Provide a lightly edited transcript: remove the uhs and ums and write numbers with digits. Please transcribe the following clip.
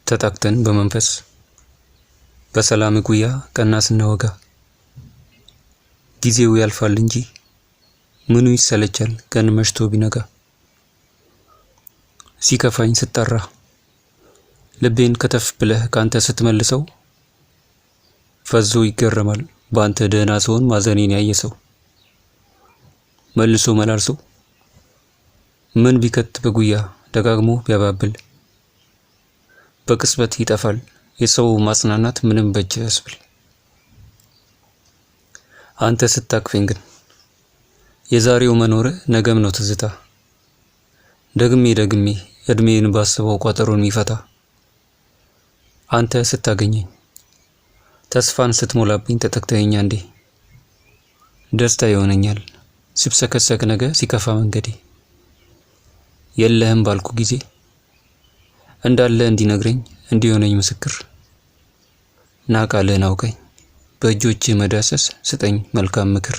ተጣቅተን በመንፈስ በሰላም ጉያ ቀና ስናወጋ ጊዜው ያልፋል እንጂ ምኑ ይሰለቻል ቀን መሽቶ ቢነጋ። ሲከፋኝ ስጠራ ልቤን ከተፍ ብለህ ካንተ ስትመልሰው ፈዞ ይገረማል ባንተ ደህና ሰውን ማዘኔን ያየሰው። መልሶ መላልሶ ምን ቢከት በጉያ ደጋግሞ ቢያባብል በቅጽበት ይጠፋል የሰው ማጽናናት ምንም በእጅ ያስብል። አንተ ስታቅፈኝ ግን የዛሬው መኖር ነገም ነው ትዝታ። ደግሜ እድሜን ባስበው ቋጠሮን ይፈታ። አንተ ስታገኘኝ ተስፋን ስትሞላብኝ ተተክተኸኝ አንዴ ደስታ ይሆነኛል ሲብሰከሰክ ነገ ሲከፋ መንገዴ። የለህም ባልኩ ጊዜ እንዳለ እንዲነግረኝ እንዲሆነኝ ምስክር ና ቃልህን አውቀኝ በእጆቼ መዳሰስ ስጠኝ መልካም ምክር።